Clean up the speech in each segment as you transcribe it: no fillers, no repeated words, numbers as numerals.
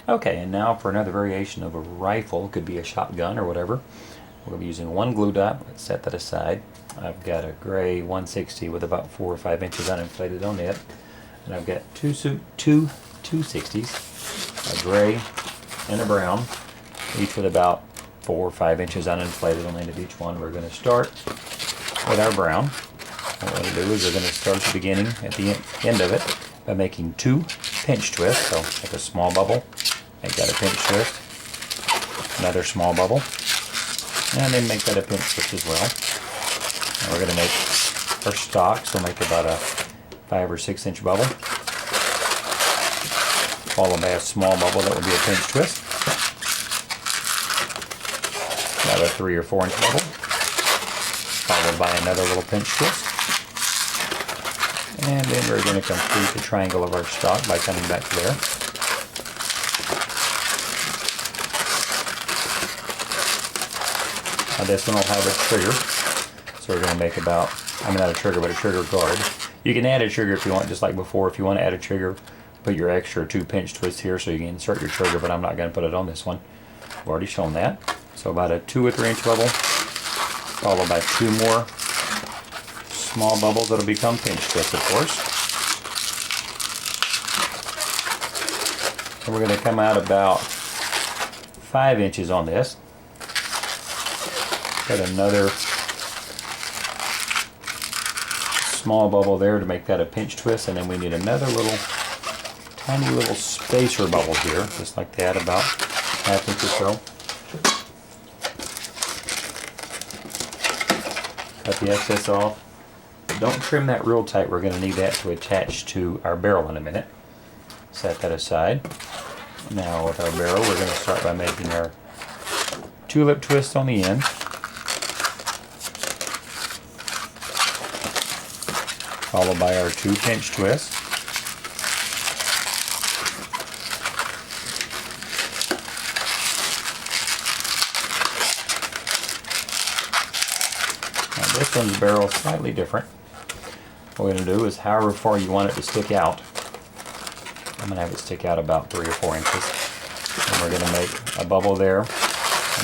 Okay, and now for another variation of a rifle, could be a shotgun or whatever. We're going to be using one glue dot. Let's set that aside. I've got a gray 160 with about 4 or 5 inches uninflated on it. And I've got two 260s, a gray and a brown, each with about 4 or 5 inches uninflated on the end of each one. We're going to start with our brown. What we're going to do is we're going to start at the beginning, at the end of it, by making 2 pinch twists. So make a small bubble, make that a pinch twist, another small bubble, and then make that a pinch twist as well. And we're going to make our stock, so make about a 5 or 6 inch bubble, followed by a small bubble that will be a pinch twist, about a 3 or 4 inch bubble, followed by another little pinch twist, and then we're going to complete the triangle of our stock by coming back to there. Now this one will have a trigger, so we're going to make about, not a trigger, but a trigger guard. You can add a trigger if you want, just like before. If you want to add a trigger, put your extra 2 pinch twists here so you can insert your trigger, but I'm not going to put it on this one. I've already shown that. So about a 2 or 3 inch bubble, followed by 2 more small bubbles that'll become pinch twists, of course. And we're going to come out about 5 inches on this. Got another small bubble there to make that a pinch twist, and then we need another little tiny little spacer bubble here, just like that, about 1/2 inch or so. Cut the excess off. Don't trim that real tight. We're going to need that to attach to our barrel in a minute. Set that aside. Now with our barrel, we're going to start by making our tulip twist on the end, followed by our 2 pinch twists, now this one's barrel is slightly different. What we're going to do is, however far you want it to stick out, I'm going to have it stick out about 3 or 4 inches. And we're going to make a bubble there, and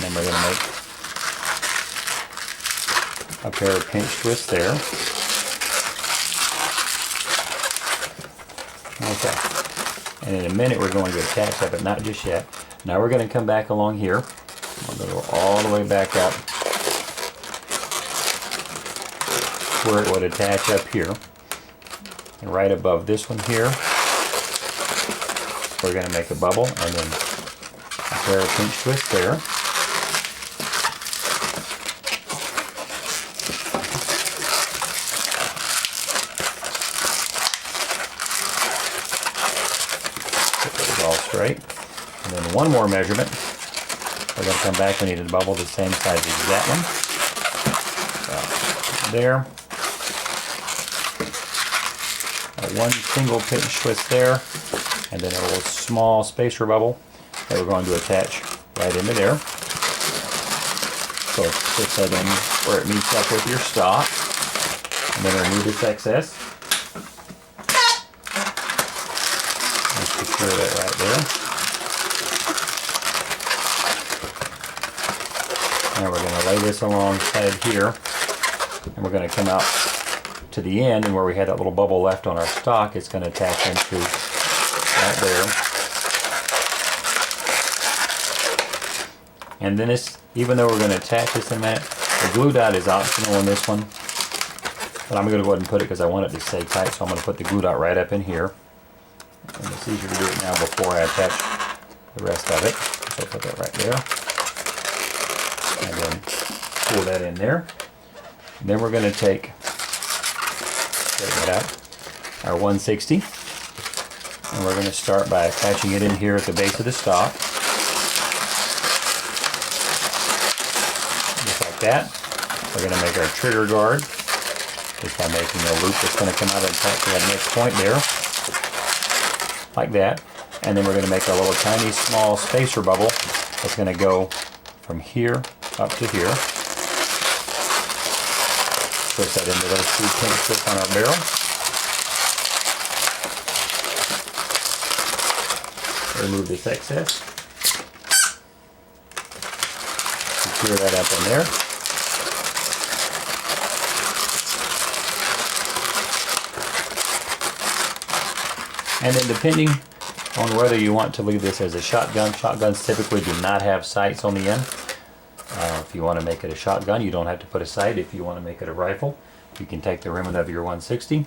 then we're going to make a pair of pinch twists there. Okay, and in a minute we're going to attach that, but not just yet. Now we're going to come back along here. We're going to go all the way back up where it would attach up here. And right above this one here, we're going to make a bubble and then a pair of pinch twists there. All straight, and then one more measurement. We're going to come back. We need a bubble the same size as that one. So, there. One single pinch twist there, and then a little small spacer bubble that we're going to attach right into there. So put that in where it meets up with your stock, and then remove this excess. Secure that right there. Now we're going to lay this alongside here, and we're going to come out to the end, and where we had that little bubble left on our stock, it's going to attach into right there. And then this, even though we're going to attach this in a minute, the glue dot is optional on this one, but I'm going to go ahead and put it because I want it to stay tight, so I'm going to put the glue dot right up in here. And it's easier to do it now before I attach the rest of it. So I'll put that right there. And then pull that in there. And then we're going to take our 160, and we're going to start by attaching it in here at the base of the stock. Just like that. We're going to make our trigger guard just by making a loop that's going to come out and attach to that next point there. Like that. And then we're going to make a little tiny small spacer bubble that's going to go from here up to here. Twist that into those 2 pinch twists on our barrel. remove this excess. Secure that up in there. And then depending on whether you want to leave this as a shotgun, shotguns typically do not have sights on the end. If you want to make it a shotgun, you don't have to put a sight. If you want to make it a rifle, you can take the remnant of your 160,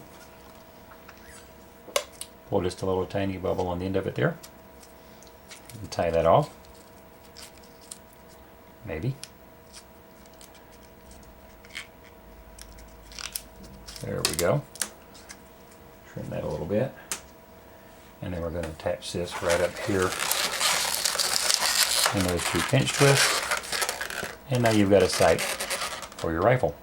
pull just a little tiny bubble on the end of it there, and tie that off, maybe. There we go. Trim that a little bit. And then we're going to attach this right up here in those two pinch twists. And now you've got a sight for your rifle.